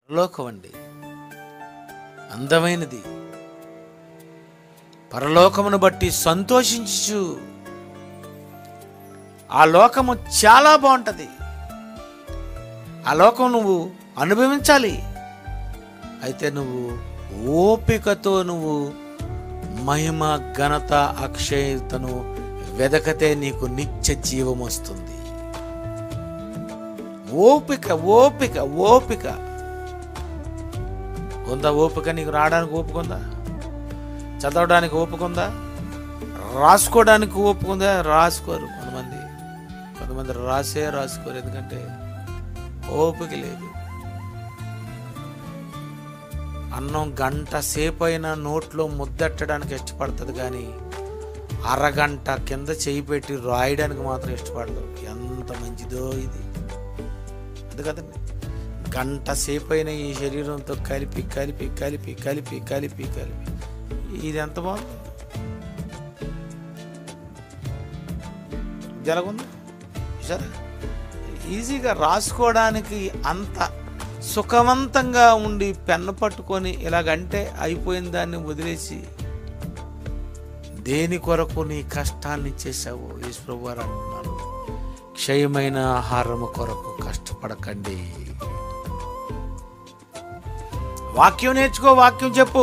పరలోకం అండి, అందమైనది. పరలోకమును బట్టి సంతోషించు. ఆ లోకము చాలా బాగుంటుంది. ఆ లోకం నువ్వు అనుభవించాలి. అయితే నువ్వు ఓపికతో నువ్వు మహిమ, ఘనత, అక్షయతను వెదకతే నీకు నిత్య జీవం వస్తుంది. ఓపిక ఓపిక ఓపిక ఉందా? ఓపిక నీకు రావడానికి ఓపిక ఉందా? చదవడానికి ఓపిక ఉందా? రాసుకోవడానికి ఓపిక ఉందా? రాసుకోరు కొంతమంది రాసుకోరు. ఎందుకంటే ఓపిక లేదు. అన్నం గంట సేపు అయినా నోట్లో ముద్దెట్టడానికి ఇష్టపడుతుంది, కానీ అరగంట కింద చేయి పెట్టి రాయడానికి మాత్రం ఇష్టపడదు. ఎంత మంచిదో ఇది. అది కదండి, గంట సేపు అయినా ఈ శరీరంతో కలిపి కలిపి కలిపి కలిపి కలిపి కలిపి ఇది ఎంత బాగుంది. జరగుంది సరే, ఈజీగా రాసుకోవడానికి అంత సుఖవంతంగా ఉండి పెన్ను పట్టుకొని ఇలాగంటే అయిపోయిన దాన్ని వదిలేసి దేని కొరకు నీ కష్టాన్ని చేసావు? యేసు ప్రభువారు అంటున్నారు, క్షయమైన ఆహారము కొరకు కష్టపడకండి. వాక్యం నేర్చుకో, వాక్యం చెప్పు,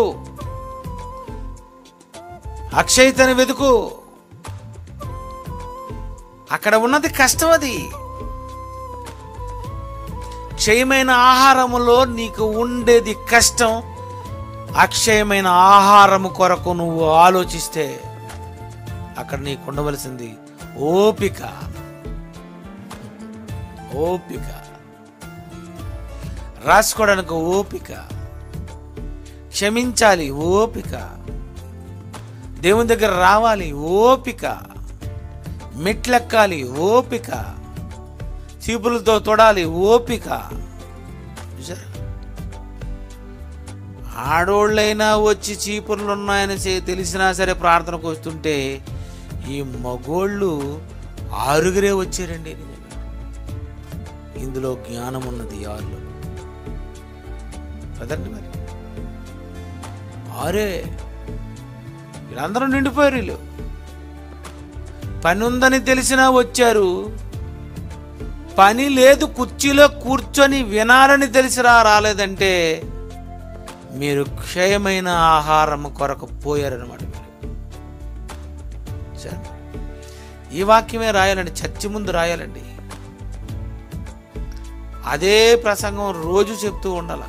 అక్షయతని వెతుకు. అక్కడ ఉన్నది కష్టం. అది క్షయమైన ఆహారములో నీకు ఉండేది కష్టం. అక్షయమైన ఆహారము కొరకు నువ్వు ఆలోచిస్తే అక్కడ నీకు ఉండవలసింది ఓపిక. ఓపిక రాసుకోవడానికి ఓపిక, క్షమించాలి ఓపిక, దేవుని దగ్గర రావాలి ఓపిక, మెట్లెక్కాలి ఓపిక, చీపులతో తొడాలి ఓపిక. ఆడోళ్ళైనా వచ్చి చీపుర్లు ఉన్నాయని తెలిసినా సరే ప్రార్థనకు వస్తుంటే ఈ మగోళ్ళు 6 వచ్చారండి. ఇందులో జ్ఞానం ఉన్నది. 6 కదండి, మరి 6 వీళ్ళందరూ నిండిపోయారు. వీళ్ళు పని ఉందని తెలిసినా వచ్చారు. పని లేదు, కుర్చీలో కూర్చొని వినాలని తెలిసినా రాలేదంటే మీరు క్షయమైన ఆహారం కొరకు పోయారనమాట. ఈ వాక్యమే రాయాలండి, చర్చి ముందు రాయాలండి. అదే ప్రసంగం రోజు చెప్తూ ఉండాల.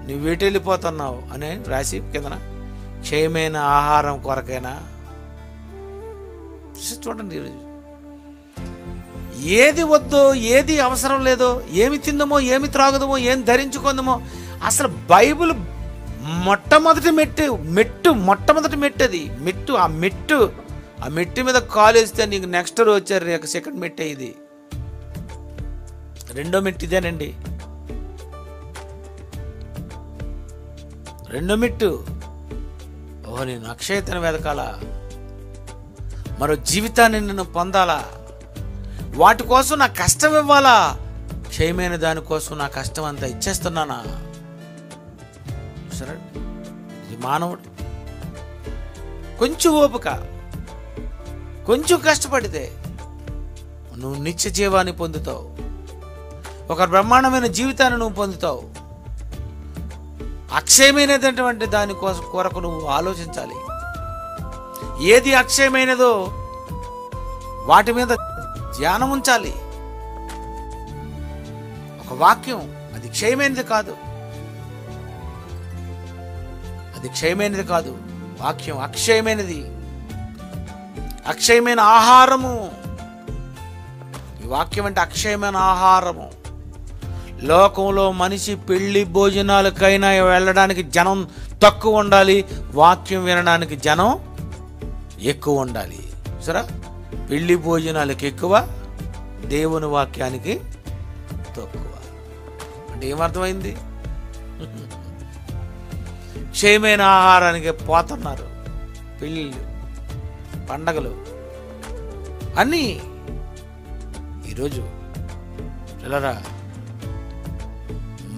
నువ్వు ఎటు వెళ్ళిపోతున్నావు అని రాసి కిందన, క్షయమైన ఆహారం కొరకైనా. చూడండి, ఈరోజు ఏది వద్దో, ఏది అవసరం లేదో, ఏమి తిందమో, ఏమి త్రాగుదమో, ఏం ధరించుకుందామో, అసలు బైబిల్ మొట్టమొదటి మొట్టమొదటి మెట్టు అది. ఆ మెట్టు మీద కాలు వేస్తే నీకు నెక్స్ట్ రోజు వచ్చారు సెకండ్ మెట్టే ఇది. రెండో మెట్టు ఇదేనండి. రెండో మెట్టు, నేను అక్షయతను వెతకాలా, మరో జీవితాన్ని నేను పొందాలా, వాటి కోసం నా కష్టం ఇవ్వాలా, క్షయమైన దానికోసం నా కష్టం అంతా ఇచ్చేస్తున్నానా? సరే, ఇది మానవుడు. కొంచెం ఓపిక, కొంచెం కష్టపడితే నువ్వు నిత్య జీవాన్ని పొందుతావు. ఒక బ్రహ్మాండమైన జీవితాన్ని నువ్వు పొందుతావు. అక్షయమైనటువంటి దాని కొరకు నువ్వు ఆలోచించాలి. ఏది అక్షయమైనదో వాటి మీద ధ్యానం ఉంచాలి. ఒక వాక్యం అది క్షయమైనది కాదు, వాక్యం అక్షయమైనది, అక్షయమైన ఆహారము. ఈ వాక్యం అంటే అక్షయమైన ఆహారము. లోకంలో మనిషి పెళ్లి భోజనాలకైనా వెళ్ళడానికి జనం తక్కువ ఉండాలి, వాక్యం వినడానికి జనం ఎక్కువ ఉండాలి. సరే, పెళ్లి భోజనాలకి ఎక్కువ, దేవుని వాక్యానికి తక్కువ. అంటే ఏమర్థమైంది? క్షయమైన ఆహారానికి పోతున్నారు. పెళ్ళిళ్ళు, పండగలు అన్నీ. ఈరోజు పిల్లరా,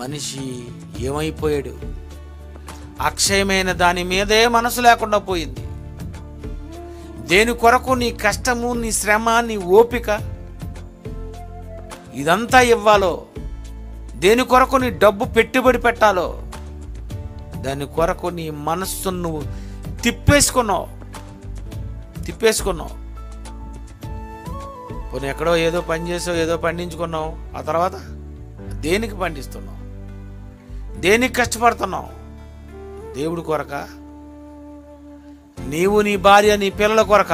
మనిషి ఏమైపోయాడు? అక్షయమైన దాని మీదే మనసు లేకుండా పోయింది. దేని కొరకు నీ కష్టము, నీ శ్రమ, నీ ఓపిక ఇదంతా ఇవ్వాలో, దేని కొరకు నీ డబ్బు పెట్టుబడి పెట్టాలో, దాని కొరకు నీ మనస్సును నువ్వు తిప్పేసుకున్నావు. పోనీ ఎక్కడో ఏదో పని చేసావు, ఏదో పండించుకున్నావు, ఆ తర్వాత దేనికి పండిస్తున్నావు? దేనికి కష్టపడుతున్నావు? దేవుడి కొరక? నీవు, నీ భార్య, నీ పిల్లల కొరక?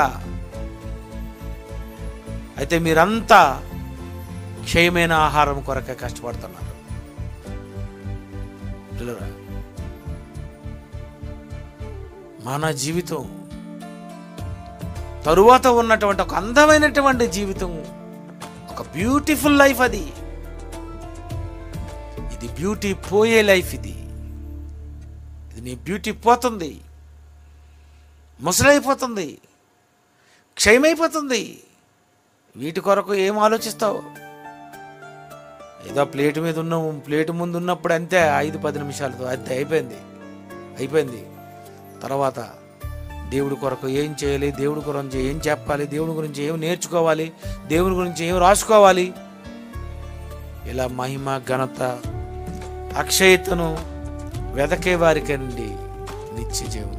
అయితే మీరంతా క్షయమైన ఆహారం కొరకే కష్టపడుతున్నారు. మన జీవితం తరువాత ఉన్నటువంటి ఒక అందమైనటువంటి జీవితం, ఒక బ్యూటిఫుల్ లైఫ్. ఇది బ్యూటీ పోయే లైఫ్. ఇది నీ బ్యూటీ పోతుంది, ముసలైపోతుంది, క్షయమైపోతుంది. వీటి కొరకు ఏం ఆలోచిస్తావు? ఏదో ప్లేట్ మీద ఉన్నాము, ప్లేట్ ముందు ఉన్నప్పుడు అంతే 5-10 నిమిషాలతో అంతే అయిపోయింది. తర్వాత దేవుడి కొరకు ఏం చేయాలి, దేవుడి గురించి ఏం చెప్పాలి, దేవుడి గురించి ఏం నేర్చుకోవాలి, దేవుడి గురించి ఏం రాసుకోవాలి, ఇలా మహిమ, ఘనత, అక్షయతను వెదకే వారికండి నిత్య జీవం.